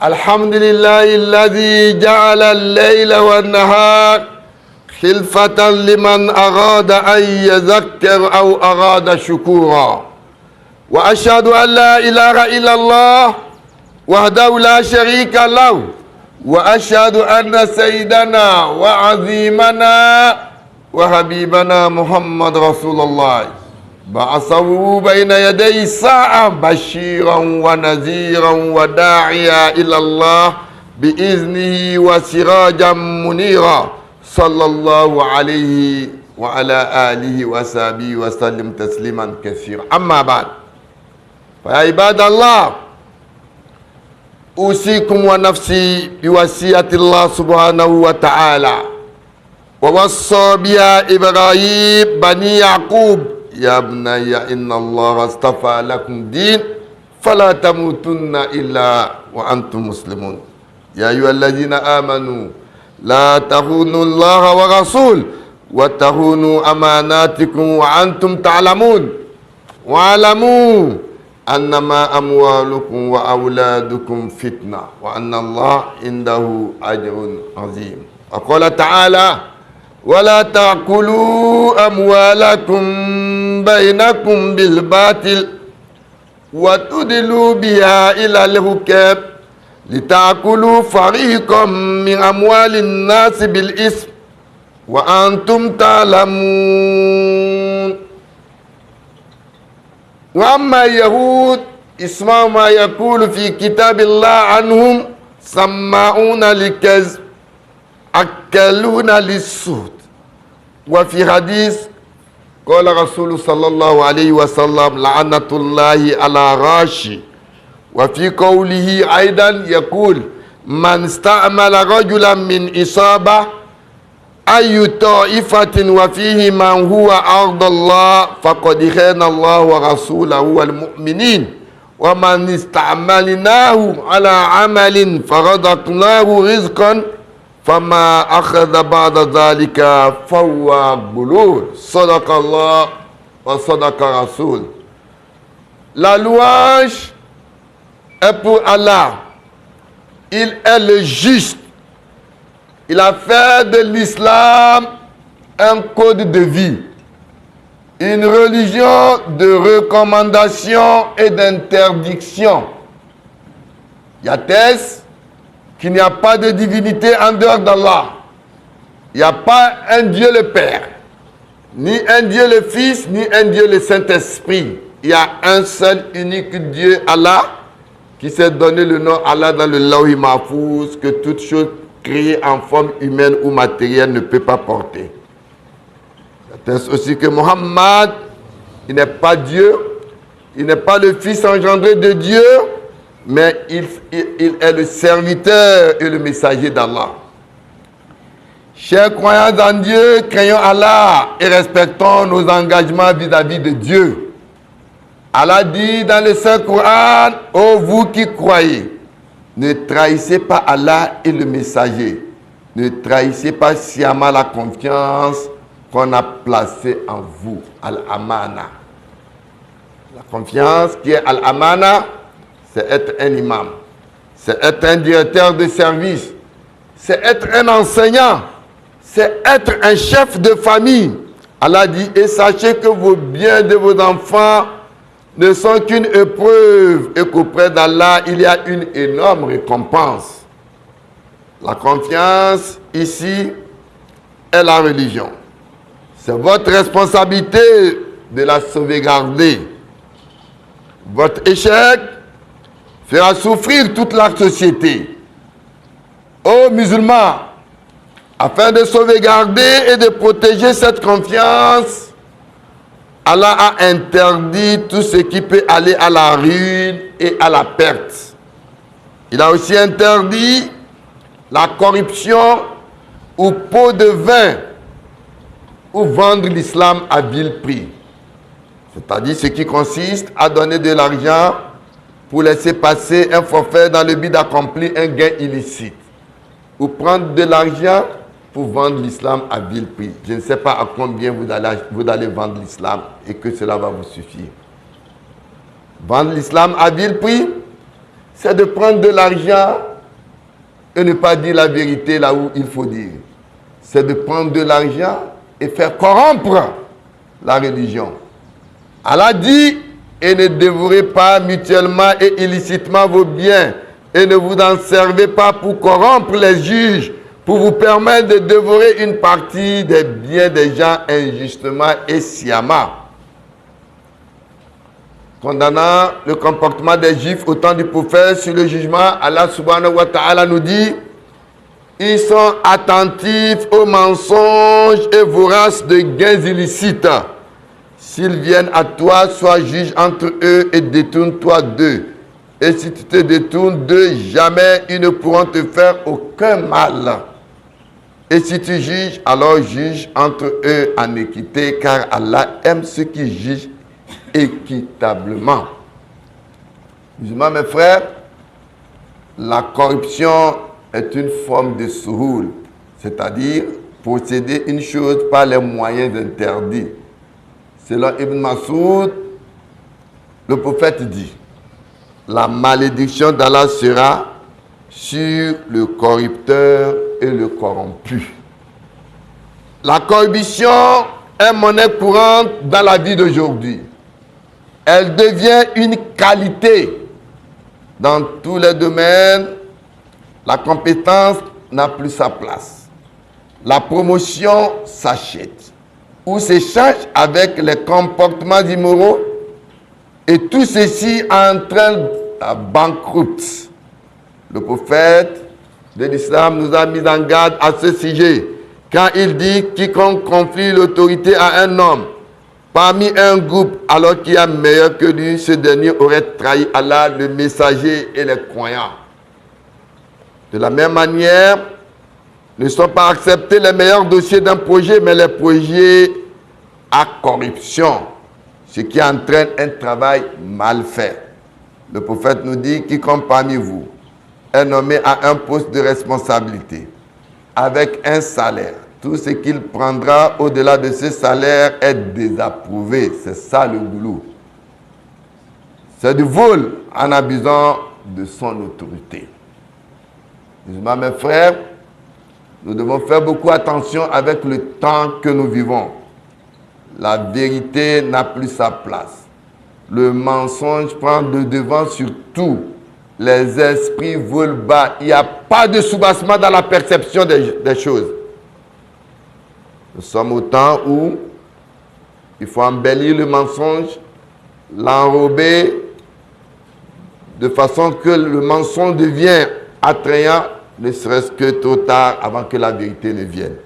الحمد لله الذي جعل الليل والنهار خلفة لمن أراد أن يذكر أو أراد شكورا وأشهد أن لا إله إلا الله وحده لا شريك له وأشهد أن سيدنا وعظيمنا وحبيبنا محمد رسول الله بعثه بين يدي الساعة بشيرا ونذيرا وداعيا إلى الله بإذنه وسراجا منيرا صلى الله عليه وعلى آله وصحبه وسلم تسليما كثيرا. أما بعد فيا عباد الله أوصيكم ونفسي بوصية الله سبحانه وتعالى ووصى بها إبراهيم بني يعقوب يا ابني إن الله اصطفى لكم دين فلا تموتن إلا وأنتم مسلمون يا أيها الذين آمنوا لا تخونوا الله ورسول وتخونوا أماناتكم وأنتم تعلمون واعلموا أنما أموالكم وأولادكم فتنة وأن الله عنده أجر عظيم. وقال تعالى ولا تأكلوا أموالكم بينكم بالباطل وتدلوا بها إلى الحكام لتأكلوا فريقا من أموال الناس بالإثم وأنتم تعلمون. وأما اليهود اسمعوا ما يقول في كتاب الله عنهم سماعون للكذب أكلون للسحت. وفي حديث قال رسول صلى الله عليه وسلم لعنة الله على راشي. وفي قوله أيضا يقول من استعمل رجلا من إصابة أي طائفة وفيه من هو أرض الله فقد خان الله ورسوله والمؤمنين ومن استعملناه على عمل فرزقناه رزقا فما أخذ بعد ذلك فهو غلول. صدق الله وصدق رسول. La louange est pour Allah. Il est le juste. Il a fait de l'islam un code de vie, une religion de recommandation et d'interdiction. Il atteste qu'il n'y a pas de divinité en dehors d'Allah. Il n'y a pas un Dieu le Père, ni un Dieu le Fils, ni un Dieu le Saint-Esprit. Il y a un seul unique Dieu, Allah, qui s'est donné le nom Allah dans le Lawh Mahfouz, que toute chose créée en forme humaine ou matérielle ne peut pas porter. C'est aussi que Mohammed, il n'est pas Dieu, il n'est pas le Fils engendré de Dieu, mais il est le serviteur et le messager d'Allah. Chers croyants en Dieu, craignons Allah et respectons nos engagements vis-à-vis de Dieu. Allah dit dans le Saint-Coran, ô vous qui croyez, ne trahissez pas Allah et le messager. Ne trahissez pas sciemment la confiance qu'on a placée en vous. Al-Amana. La confiance qui est Al-Amana, c'est être un imam, c'est être un directeur de service, c'est être un enseignant, c'est être un chef de famille. Allah dit, et sachez que vos biens de vos enfants ne sont qu'une épreuve et qu'auprès d'Allah, il y a une énorme récompense. La confiance, ici, est la religion. C'est votre responsabilité de la sauvegarder. Votre échec fera souffrir toute la société. Ô musulmans, afin de sauvegarder et de protéger cette confiance, Allah a interdit tout ce qui peut aller à la ruine et à la perte. Il a aussi interdit la corruption ou pot de vin ou vendre l'islam à vil prix. C'est-à-dire ce qui consiste à donner de l'argent pour laisser passer un forfait dans le but d'accomplir un gain illicite. Ou prendre de l'argent pour vendre l'islam à vil prix. Je ne sais pas à combien vous allez vendre l'islam et que cela va vous suffire. Vendre l'islam à vil prix, c'est de prendre de l'argent et ne pas dire la vérité là où il faut dire. C'est de prendre de l'argent et faire corrompre la religion. Allah dit, et ne dévorez pas mutuellement et illicitement vos biens, et ne vous en servez pas pour corrompre les juges, pour vous permettre de dévorer une partie des biens des gens injustement et sciemment. Condamnant le comportement des Juifs au temps du prophète sur le jugement, Allah subhanahu wa ta'ala nous dit, ils sont attentifs aux mensonges et voraces de gains illicites. S'ils viennent à toi, sois juge entre eux et détourne-toi d'eux. Et si tu te détournes d'eux, jamais ils ne pourront te faire aucun mal. Et si tu juges, alors juge entre eux en équité, car Allah aime ceux qui jugent équitablement. Musulmans, mes frères, la corruption est une forme de souhoul, c'est-à-dire posséder une chose par les moyens interdits. Selon Ibn Mas'ud, le prophète dit, la malédiction d'Allah sera sur le corrupteur et le corrompu. La corruption est monnaie courante dans la vie d'aujourd'hui. Elle devient une qualité dans tous les domaines. La compétence n'a plus sa place. La promotion s'achète ou s'échange avec les comportements immoraux, et tout ceci entraîne la banqueroute. Le prophète de l'islam nous a mis en garde à ce sujet quand il dit « Quiconque confie l'autorité à un homme parmi un groupe alors qu'il y a meilleur que lui, ce dernier aurait trahi Allah, le messager et les croyants. » De la même manière, ne sont pas acceptés les meilleurs dossiers d'un projet, mais les projets à corruption, ce qui entraîne un travail mal fait. Le prophète nous dit, quiconque parmi vous est nommé à un poste de responsabilité avec un salaire, tout ce qu'il prendra au-delà de ce salaire est désapprouvé. C'est ça le goulot. C'est du vol en abusant de son autorité. Musulmans, mes frères, nous devons faire beaucoup attention avec le temps que nous vivons. La vérité n'a plus sa place. Le mensonge prend le devant sur tout. Les esprits volent bas. Il n'y a pas de soubassement dans la perception des choses. Nous sommes au temps où il faut embellir le mensonge, l'enrober de façon que le mensonge devienne attrayant, ne serait-ce que trop tard avant que la vérité ne vienne.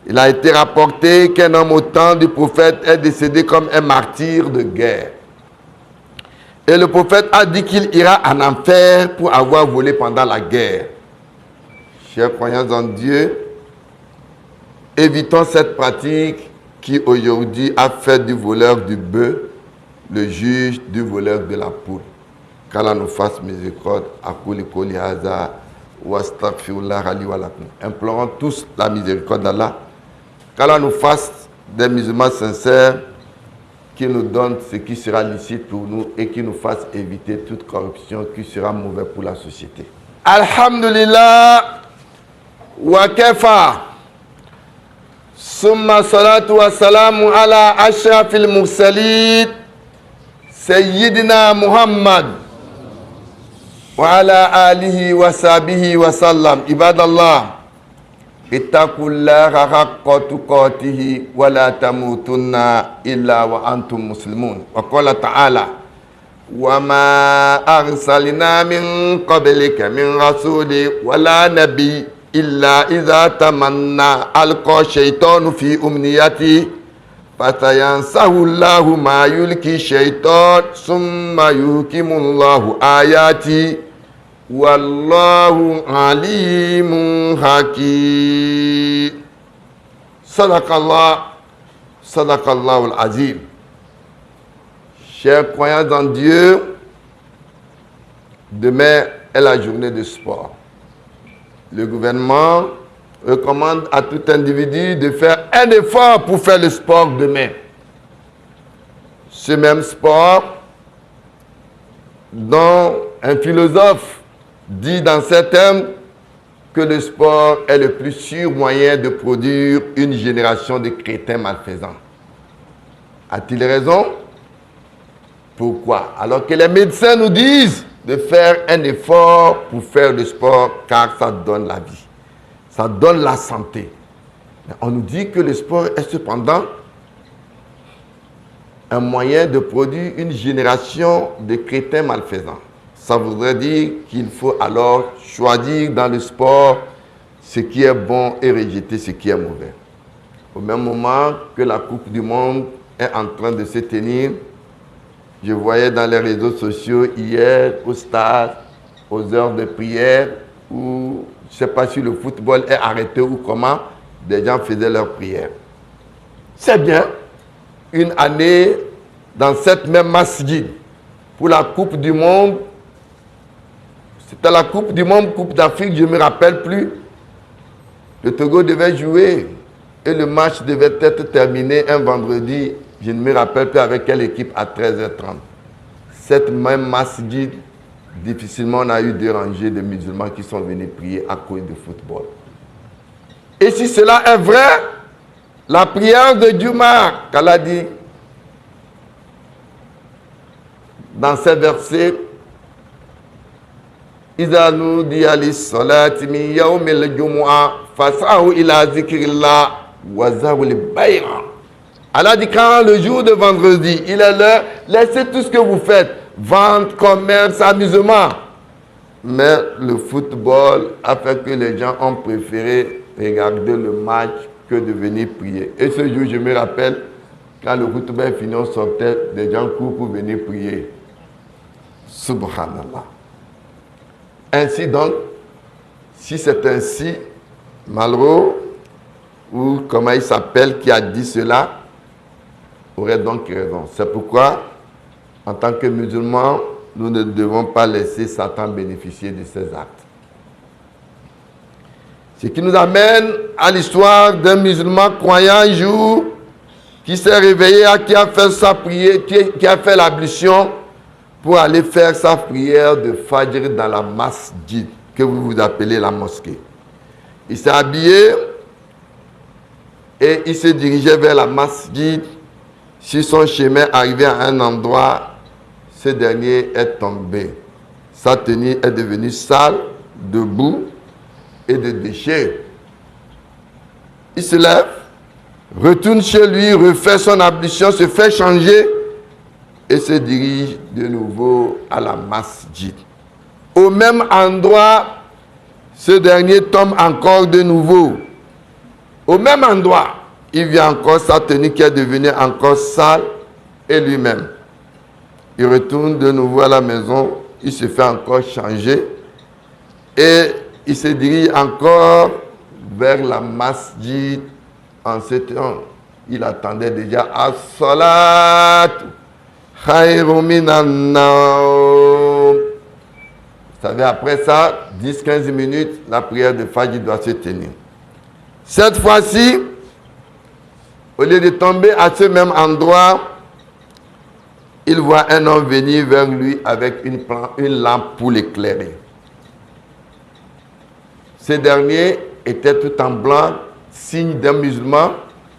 Il a été rapporté qu'un homme au temps du prophète est décédé comme un martyr de guerre. Et le prophète a dit qu'il ira en enfer pour avoir volé pendant la guerre. Chers croyants en Dieu, évitons cette pratique qui aujourd'hui a fait du voleur du bœuf le juge du voleur de la poule. Qu'Allah nous fasse miséricorde. Implorons tous la miséricorde d'Allah. Qu'Allah nous fasse des musulmans sincères, qui nous donne ce qui sera licite pour nous et qui nous fasse éviter toute corruption qui sera mauvaise pour la société. Alhamdulillah wa kafa. Summa salatu wa salamu ala ashrafil mursalin Sayyidina Muhammad wa ala alihi wa sahbihi wa sallam. Ibadallah, ittaqullaha haqqa tuqatihi wa la tamutunna illa wa antum muslimun. Wa qala ta'ala, wa ma arsalna min qablika min rasuli wa la nabi illa idha tamanna alqa shaytanu fi umniyati fatayansahu Allahu ma yulki shaytan summa yuhkimullahu ayati wallahu alimun hakim. Sadaqallahu al-azim. Chers croyants en Dieu, demain est la journée de sport. Le gouvernement recommande à tout individu de faire un effort pour faire le sport demain. Ce même sport dont un philosophe dit dans ses termes que le sport est le plus sûr moyen de produire une génération de crétins malfaisants. A-t-il raison? Pourquoi? Alors que les médecins nous disent de faire un effort pour faire le sport car ça donne la vie, ça donne la santé. Mais on nous dit que le sport est cependant un moyen de produire une génération de crétins malfaisants. Ça voudrait dire qu'il faut alors choisir dans le sport ce qui est bon et rejeter ce qui est mauvais. Au même moment que la Coupe du Monde est en train de se tenir, je voyais dans les réseaux sociaux hier au stade, aux heures de prière, où je ne sais pas si le football est arrêté ou comment, des gens faisaient leur prière. C'est bien, une année dans cette même masjid, pour la Coupe du Monde, c'était la Coupe du Monde, Coupe d'Afrique, je ne me rappelle plus. Le Togo devait jouer et le match devait être terminé un vendredi, je ne me rappelle plus avec quelle équipe, à 13h30. Cette même masjid, difficilement on a eu des rangées de musulmans qui sont venus prier à cause du football. Et si cela est vrai, la prière de Juma, qu'Allah dit dans ces versets, إذا نودي للصلاة من يوم الجمعة فاسعوا إلى ذكر الله وذروا البيع. Allah dit quand le jour de vendredi, il est l'heure, laissez tout ce que vous faites, vente, commerce, amusement. Mais le football a fait que les gens ont préféré regarder le match que de venir prier. Et ce jour, je me rappelle, quand le football est fini, on sortait, des gens courent pour venir prier. Subhanallah. Ainsi donc, si c'est ainsi, Malraux, ou comment il s'appelle, qui a dit cela, aurait donc raison. C'est pourquoi, en tant que musulmans, nous ne devons pas laisser Satan bénéficier de ses actes. Ce qui nous amène à l'histoire d'un musulman croyant un jour, qui s'est réveillé, qui a fait sa prière, qui a fait l'ablution, pour aller faire sa prière de Fajr dans la masjid, que vous appelez la mosquée. Il s'est habillé et il se dirigeait vers la masjid. Sur son chemin, arrivé à un endroit, ce dernier est tombé. Sa tenue est devenue sale, de boue et de déchets. Il se lève, retourne chez lui, refait son ablution, se fait changer et se dirige de nouveau à la masjid. Au même endroit, ce dernier tombe encore de nouveau. Au même endroit, il vient encore sa tenue qui est devenue encore sale et lui-même. Il retourne de nouveau à la maison, il se fait encore changer et il se dirige encore vers la masjid. En ce temps, il attendait déjà à salat. Vous savez, après ça, 10-15 minutes, la prière de Fajr doit se tenir. Cette fois-ci, au lieu de tomber à ce même endroit, il voit un homme venir vers lui avec une lampe pour l'éclairer. Ce dernier était tout en blanc, signe d'un musulman.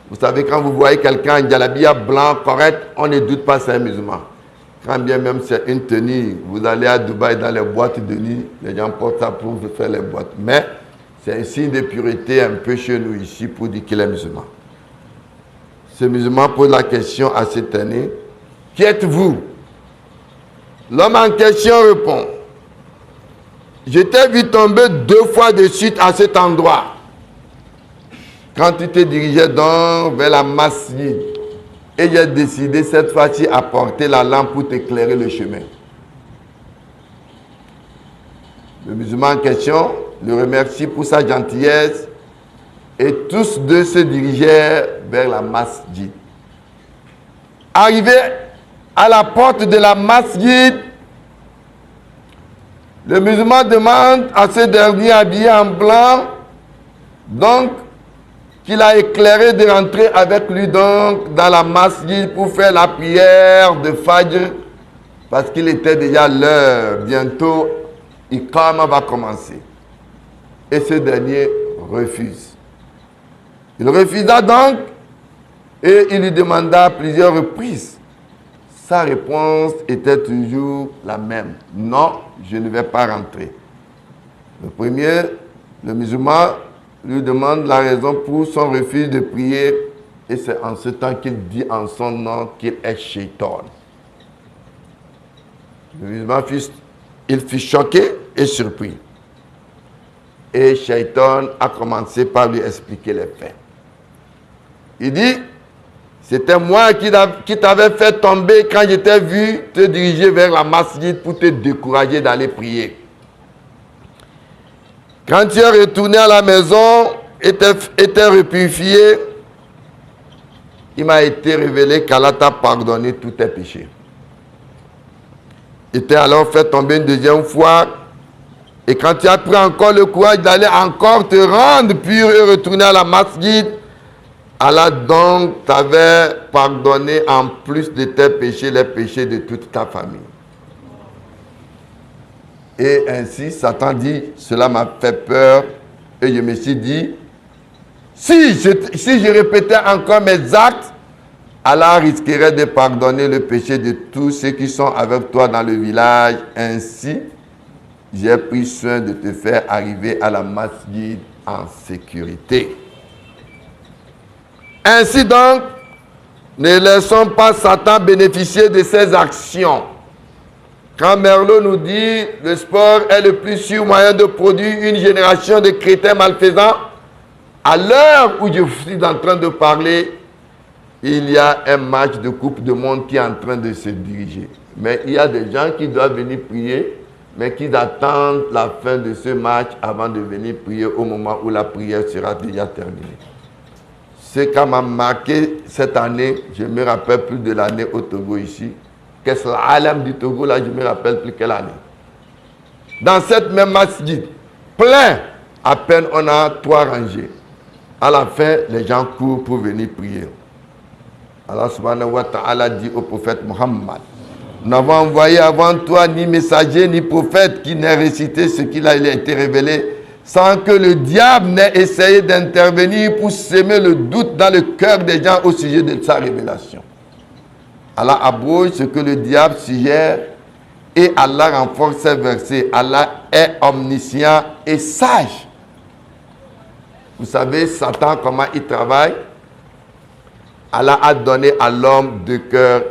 Vous savez, quand vous voyez quelqu'un en djellabia blanc, correct, on ne doute pas c'est un musulman. Quand bien même c'est une tenue, vous allez à Dubaï dans les boîtes de nuit, les gens portent ça pour vous faire les boîtes. Mais c'est un signe de pureté un peu chez nous ici pour dire qu'il est musulman. Ce musulman pose la question à cette année, qui êtes-vous? L'homme en question répond, je t'ai vu tomber 2 fois de suite à cet endroit. Quand tu te dirigeais donc vers la masjid, et j'ai décidé cette fois-ci à porter la lampe pour t'éclairer le chemin. Le musulman en question le remercie pour sa gentillesse et tous deux se dirigeaient vers la masjid. Arrivé à la porte de la masjid, Le musulman demande à ce dernier habillé en blanc, donc, qu'il a éclairé de rentrer avec lui donc dans la masjid pour faire la prière de Fajr, parce qu'il était déjà l'heure. Bientôt, Iqama va commencer. Et ce dernier refuse. Il refusa donc et il lui demanda à plusieurs reprises. Sa réponse était toujours la même. Non, je ne vais pas rentrer. Le premier, le musulman, lui demande la raison pour son refus de prier. Et c'est en ce temps qu'il dit en son nom qu'il est Shaitan. Le musulman fut choqué et surpris. Et Shaitan a commencé par lui expliquer les faits. Il dit, c'était moi qui t'avais fait tomber quand je t'ai vu te diriger vers la masjid pour te décourager d'aller prier. Quand tu es retourné à la maison et t'es repurifié, il m'a été révélé qu'Allah t'a pardonné tous tes péchés. Il t'a alors fait tomber une deuxième fois. Et quand tu as pris encore le courage d'aller encore te rendre pur et retourner à la masjid, Allah donc t'avait pardonné en plus de tes péchés, les péchés de toute ta famille. Et ainsi, Satan dit, cela m'a fait peur. Et je me suis dit, si je répétais encore mes actes, Allah risquerait de pardonner le péché de tous ceux qui sont avec toi dans le village. Ainsi, j'ai pris soin de te faire arriver à la masjid en sécurité. Ainsi donc, ne laissons pas Satan bénéficier de ses actions. Quand Merleau nous dit le sport est le plus sûr moyen de produire une génération de chrétiens malfaisants, à l'heure où je suis en train de parler, il y a un match de Coupe du Monde qui est en train de se diriger. Mais il y a des gens qui doivent venir prier, mais qui attendent la fin de ce match avant de venir prier au moment où la prière sera déjà terminée. Ce qui m'a marqué cette année, je ne me rappelle plus de l'année au Togo ici. Qu'est-ce que l'Alam du Togo, là, je ne me rappelle plus quelle année. Dans cette même masjid, plein, à peine on a 3 rangées. À la fin, les gens courent pour venir prier. Allah subhanahu wa ta'ala dit au prophète Muhammad, nous n'avons envoyé avant toi ni messager ni prophète qui n'ait récité ce qu'il a été révélé sans que le diable n'ait essayé d'intervenir pour semer le doute dans le cœur des gens au sujet de sa révélation. Allah abroge ce que le diable suggère et Allah renforce ses versets. Allah est omniscient et sage. Vous savez, Satan, comment il travaille? Allah a donné à l'homme 2 cœurs.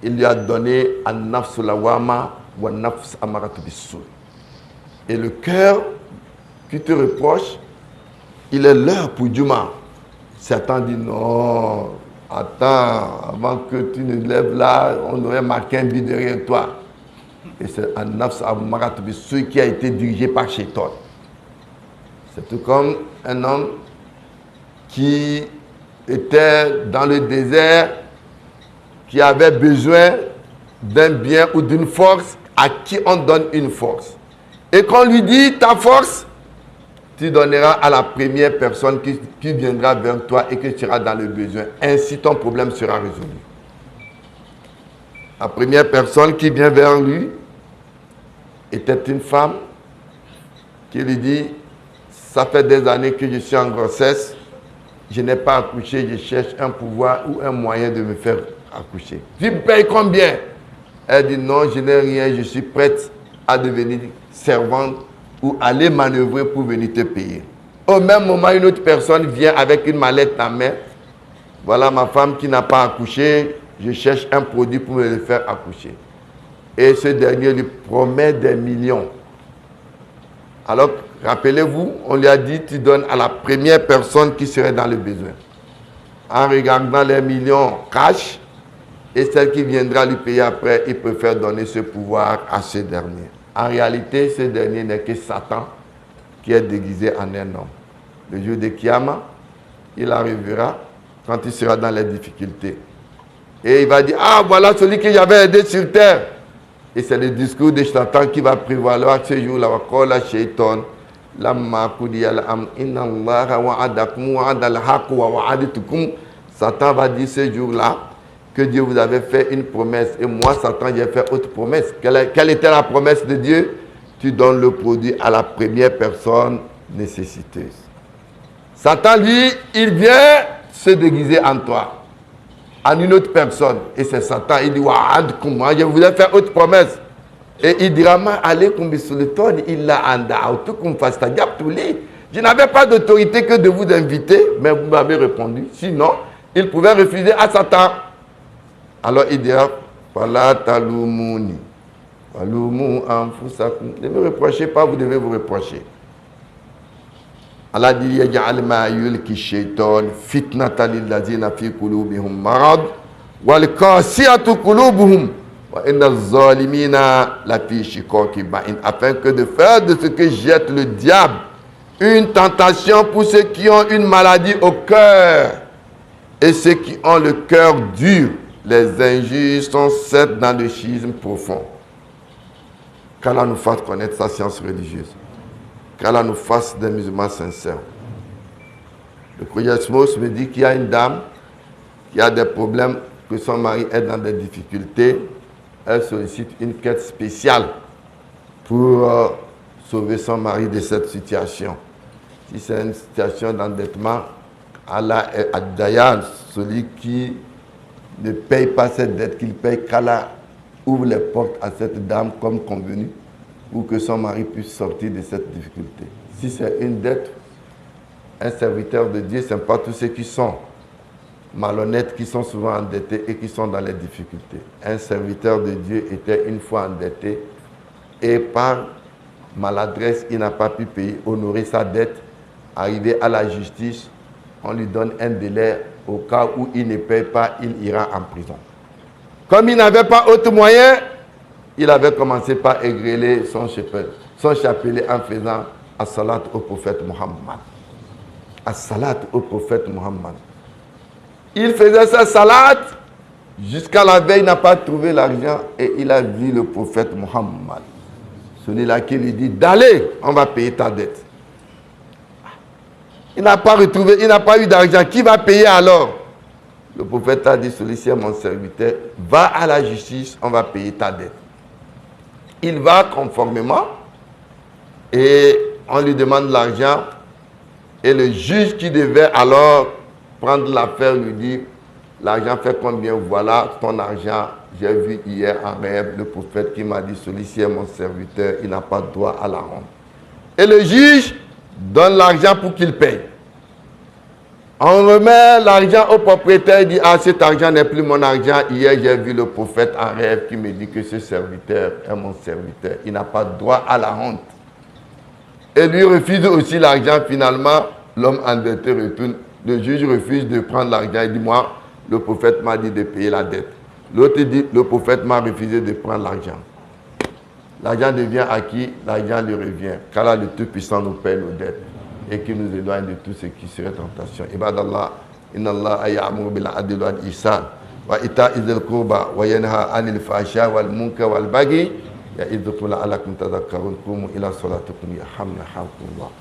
Il lui a donné an-nafsu lawama wa nafs amaratu bis-su. Et le cœur qui te reproche, il est l'heure pour Juma. Satan dit non, attends, avant que tu ne lèves là, on aurait marqué un but derrière toi. Et c'est an-nafs amaratu bis-su qui a été dirigé par Shaitan. C'est tout comme un homme qui était dans le désert, qui avait besoin d'un bien ou d'une force, à qui on donne une force. Et qu'on lui dit, ta force, tu donneras à la première personne qui viendra vers toi et que tu seras dans le besoin. Ainsi, ton problème sera résolu. La première personne qui vient vers lui était une femme qui lui dit, ça fait des années que je suis en grossesse, je n'ai pas accouché, je cherche un pouvoir ou un moyen de me faire accoucher. Tu me payes combien? Elle dit non, je n'ai rien, je suis prête à devenir servante ou aller manœuvrer pour venir te payer. Au même moment, une autre personne vient avec une mallette en main. Voilà ma femme qui n'a pas accouché, je cherche un produit pour me le faire accoucher. Et ce dernier lui promet des millions. Alors, rappelez-vous, on lui a dit, tu donnes à la première personne qui serait dans le besoin. En regardant les millions cash, et celle qui viendra lui payer après, il préfère donner ce pouvoir à ce dernier. En réalité, ce dernier n'est que Satan qui est déguisé en un homme. Le jour de Kiyama, il arrivera quand il sera dans les difficultés. Et il va dire, ah voilà celui que j'avais aidé sur terre. Et c'est le discours de Satan qui va prévaloir ce jour-là. Waqala shaytan lamma qudiya al-amr inna Allaha wa'adakum wa'ada al-haqq wa wa'adtukum. Satan va dire ce jour-là que Dieu vous avait fait une promesse. Et moi, Satan, j'ai fait autre promesse. Quelle était la promesse de Dieu? Tu donnes le produit à la première personne nécessiteuse. Satan, lui, il vient se déguiser en toi, en une autre personne. Et c'est Satan, il dit, wa'adkum, moi, je vous ai fait autre promesse. Et il dira, ma alaykum bisultan illa an da'awtukum fastajabtu li. Je n'avais pas d'autorité que de vous inviter, mais vous m'avez répondu. Sinon, il pouvait refuser à Satan. Alors il dira, fala talumuni, walumu anfusakum. Ne me reprochez pas, vous devez vous reprocher. Allah dit, yaj'al ma yulki shaytan fitnatan lil ladzina fi qulubihim marad wal qasiyatu qulubuhum wa inna az-zalimina la fi shiqaqin ba'in, afin que de faire de ce que jette le diable une tentation pour ceux qui ont une maladie au cœur et ceux qui ont le cœur dur. Les injustes sont certes dans le schisme profond. Qu'Allah nous fasse connaître sa science religieuse. Qu'Allah nous fasse des musulmans sincères. Le Koyasmos me dit qu'il y a une dame qui a des problèmes, que son mari est dans des difficultés. Elle sollicite une quête spéciale pour sauver son mari de cette situation. Si c'est une situation d'endettement, Allah est Ad-Dayan, celui qui ne paye pas cette dette, qu'il paye, qu'Allah ouvre les portes à cette dame comme convenu pour que son mari puisse sortir de cette difficulté. Si c'est une dette, un serviteur de Dieu, ce n'est pas tous ceux qui sont malhonnêtes, qui sont souvent endettés et qui sont dans les difficultés. Un serviteur de Dieu était une fois endetté et par maladresse, il n'a pas pu payer, honorer sa dette. Arrivé à la justice, on lui donne un délai. Au cas où il ne paye pas, il ira en prison. Comme il n'avait pas autre moyen, il avait commencé par égrener son chapelet en faisant as-salat au prophète Muhammad. As-salat au prophète Muhammad. Il faisait sa salat jusqu'à la veille, il n'a pas trouvé l'argent et il a vu le prophète Muhammad. Celui-là qui lui dit d'aller, on va payer ta dette. Il n'a pas retrouvé, il n'a pas eu d'argent. Qui va payer alors? Le prophète a dit, celui-ci est mon serviteur, va à la justice, on va payer ta dette. Il va conformément et on lui demande l'argent et le juge qui devait alors prendre l'affaire lui dit, l'argent fait combien? Voilà ton argent. J'ai vu hier en rêve le prophète qui m'a dit, celui-ci est mon serviteur, il n'a pas droit à la honte. Et le juge donne l'argent pour qu'il paye. On remet l'argent au propriétaire, il dit, ah, cet argent n'est plus mon argent. Hier, j'ai vu le prophète en rêve qui me dit que ce serviteur est mon serviteur. Il n'a pas droit à la honte. Et lui refuse aussi l'argent. Finalement, l'homme endetté retourne. Le juge refuse de prendre l'argent. Il dit, moi, le prophète m'a dit de payer la dette. L'autre dit, le prophète m'a refusé de prendre l'argent. L'argent devient à qui? L'argent lui revient. Qu'Allah le Tout-Puissant nous paye nos dettes et qui nous éloigne de tout ce qui serait tentation. Ibadallah, inna Allah ya'muru bil adli wal ihsan wa ita'i dhil qurba wa yanha 'anil fahsha wal munkar wal baghi ya'idhukum la'allakum tadhakkarun. Qumu ila salatikum yarhamnakumullah.